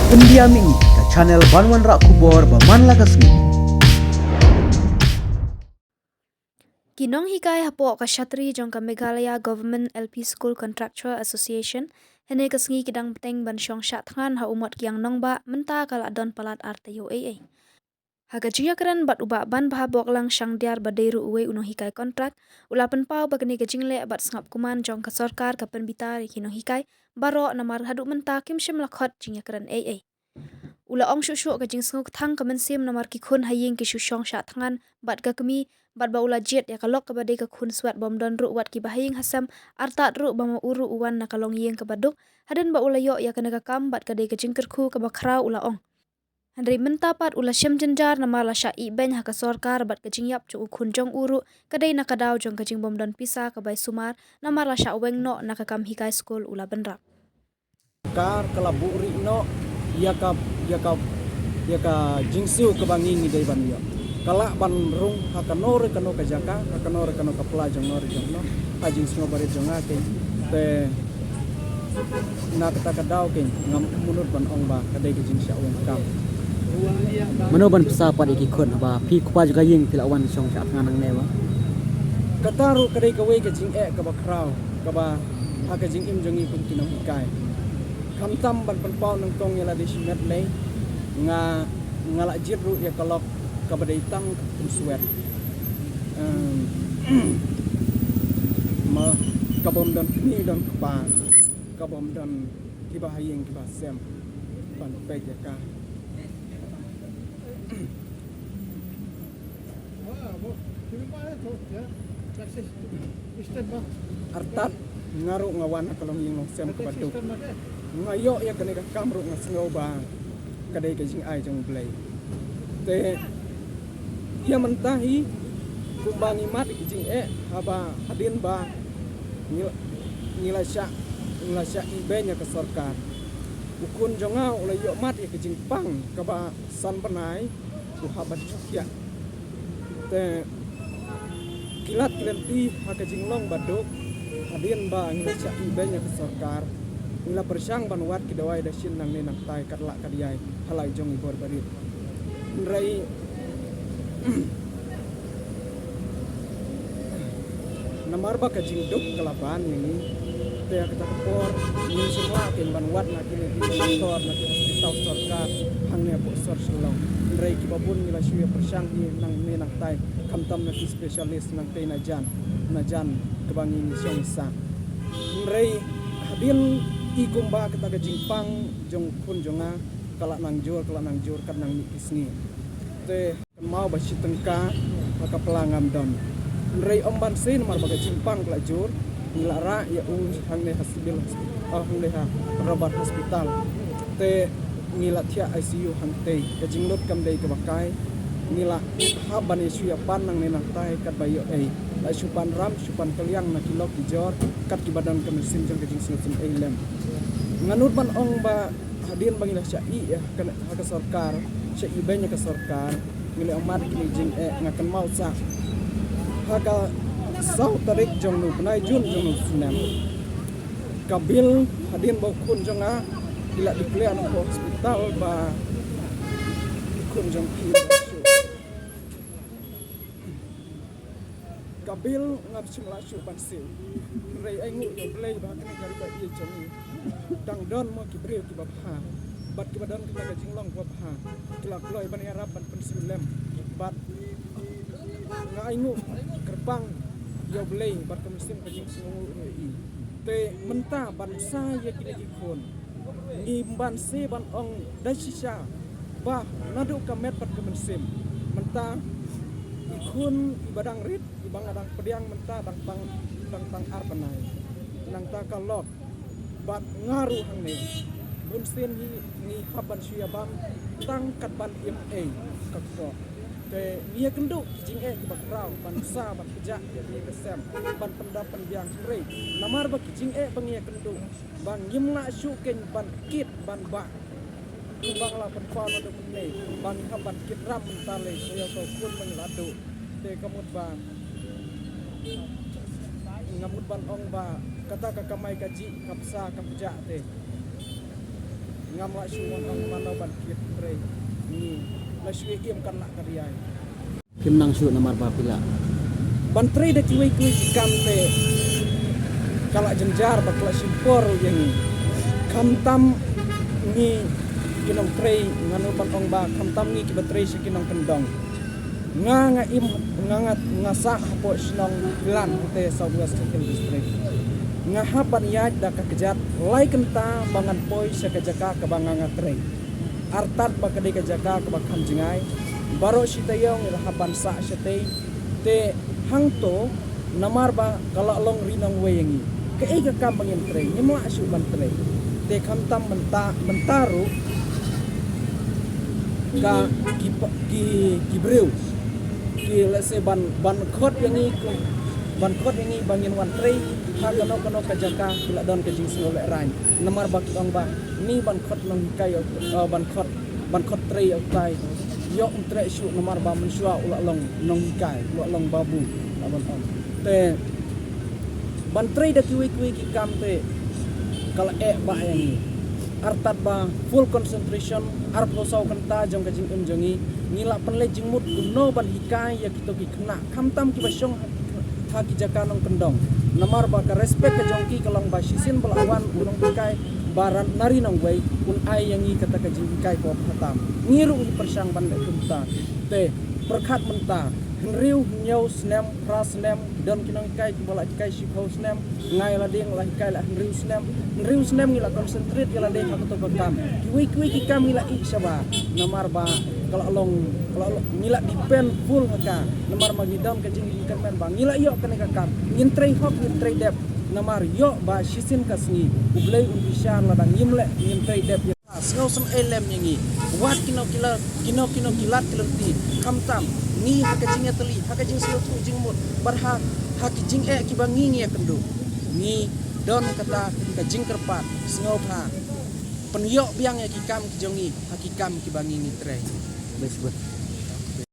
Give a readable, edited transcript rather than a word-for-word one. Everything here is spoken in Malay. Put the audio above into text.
Pendiaming ke channel Banwan Rak Kubor Baman Lagasmi. Kinong hikai hapo ka Shatri jong ka Meghalaya Government LP School Contractual Association hene kasngi kidang peteng ban syong syatngan ha umot kiang nongba menta kala don palat RTO AA. Haga jia keren bat uba ban bahabok lang syang diar baderu uwe unong hikai kontrak ulapan pau bagani gajingle bat sngap kuman jong ka sarkar ka penbitar kinong hikai baro namar hadu menta kim shim lakhot jingya keren AA. Ula ong shushu ka jing snguk thang ka mensim namar ki khun haying ki shushong syatngan bat ka kemi bat ba ula jet ya kalok ka bade ka khun swat bom don ru wat ki bahaying hasam artat ru bama uru uwan na kalong yeng ka baduk haden ba ula yo ya kana ka kam bat ka de ka jingker khu ka bakrau ula ong Handri mentapat ula syem jenjar na mala sya i beny ha ka sorkar bat ka jing yap chu khun jong uru kadai na kadau jong ka jing bom don pisa ka bai sumar na mala sya weng no na ka kam hikai school ula benrap kar kalabu ri no ya ka jingsiu ke bangi ni dai ban yo kala ban rung hakanor kano ka jaka hakanor kano ka pelajang nor jong no ajing singo bare jong ake te na kata kadau ke ngam munut ban ong ba kadai ke jing sya weng kam Manoban pesapat iki kon ba pi kupa juga yeng tila wan song sat nganang newa kataru kadai ka we ke jing ka ba krau ka ba ha ka jing im jong i kun kinam kai kam tam ban pan pau nang tong yala de simet le ngala jiru ya kalok ka badai tang kun suet ma kabom don ni don pa kabom don kiba hayeng kiba sem ban pe ya ka artat ngaru ngawan kalong yeng sem ka baduk ngayo ya kene ka kamru ngasngo ba kadai ka jing ai jong blai te ya mentahi kumbangi mat jing haba hadin ba nilasya ibenya ke sarkar ukun jonga ulai yo mat ya ke jing pang ka ba san banai ku habat ya te kilat klenti ha ke jing long baduk hadin ba nilasya ibenya ke sarkar nila persyang banwat kidawai da shin nang nenang tai katla kadiyai halai jong ibor barit rai namar ba ka jingduk kalaban ini te kata kapor ni semua kin banwat na kini di doktor na hospital sarkar hangnya po sor selong rai ki babun nila syuya persyang ni nang nenang tai kamtam na ki spesialis nang te na jan kebangi ni syong sa rai hadin ikumba kita ke jingpang jong kun jonga kala nang jur kan nang nikisni te mau ba sitengka maka pelangam don rei omban sin mar baga jingpang kala jur nilara ya hangne hospital hangne ha rabat hospital te nila thia ICU hante ke jinglot kam dei ke bakai nila haban isu ya pan nang nenang tai kat bayo la supan ram supan kaliang na kilok dijor kat ki badan ke mesin jong ke jing sin lem nganut ban ong ba hadin bangila syai ya kan ha sarkar syai banya ke sarkar ngile amat kini jing ngakan mau sa haka sau tarik jong nu nai jun jong nu sunem kabil hadin ba kun jong a ila diklear ko hospital ba kun jong ki kabil ngap simla syu bansil rei ai ngu yo blei ba kini kari ba ie jong dang don mo ki breu ki babha bat ki badan kita gajing long babha kila kloi ban arab ban pensulem bat ngai ngu gerbang yo blei bat ke mesin gajing sungu i te menta ban sa ye kini ikon ni ban se ban ong dasisha ba nadu kamet bat ke mesin menta ikun ibadang rit ibang adang pediang menta tang arpanai nang ta kalot bat ngaru hang ne bunsin ni haban syia bam tang kat ban MA kakko te dia kenduk jing ki bakrau ban sa ban kejak dia kesem ban pendapan biang spray namar ba jing bang ia kenduk ban yimna syuken ban kit ban ba bang la pen fa no de ban haban kit ram mentale saya so pun mengladu te kamut ba ngamut ban ong ba kata kakamay kaji kapsa kapja te ngamwa syuwan ang manaban kit tre ni la syue im kan nak kariai Kim nang shoot namar ba pila. ban tre de kiwi kamte kala jenjar bakla simpor yang kamtam ni kinong tre nganu pantong ba kamtam ni kibatre si kinong kendong nga im ngangat ngasa hapo sinong plan te Southwest Hill District nga hapan yaj da kakejat lai kenta bangan poi sa kajaka kabanganga tre artat ba kadai kajaka kabakam jingai baro sitayong hapan sa sitay te hangto namar ba kala long rinong wayangi kai ka kambangin tre nyemo asu ban tre te kamtam mentaru ka ki breu ki lese ban khot yang ni bangin wan tre ha kano kajaka kila don ke jing solo rai namar ba kitong ba ni ban khot nang kai ban khot tre au tai yo tre shu namar ba mensua ula long nong kai ula long babu laban on te ban tre da kiwi ki kam te kala ba yang ni artat ba full concentration arp losau kanta jong ka jing jongi ngila penle jing mut no ban hikai ya kito ki kena kamtam ki basyong ha ki jaka nong kendong namar ba ka respect ka jongki kalong ba sisin belawan ulong hikai baran nari nong wei un ai yang i kata ka jing hikai ko hatam ngiru ni persang ban le kumta te perkhat menta henriu nyau snem pras snem don kinong kai ki bola kai shi ho snem ngai la ding la kai la henriu snem ngila concentrate ngila ding ha to kam kiwi ki kam ngila ik saba namar ba kalau ngila depend full haka namar magidam ka jing kan men bang ngila yo kan ka kam ngin trei hok ngin trei dep namar yo ba shisin kasni ublei un bishan la dang ngimle ngin trei dep snow some elem yangi wat kino kilat kelenti kamtam ni haka jingnya teli haka jing selo tu jing mut barha haki jing ki bangi ngi kendo ni don kata ka jing kerpat snow ha penyok biang ya ki kam ki jongi haki kam ki bangi ni tre Besbut.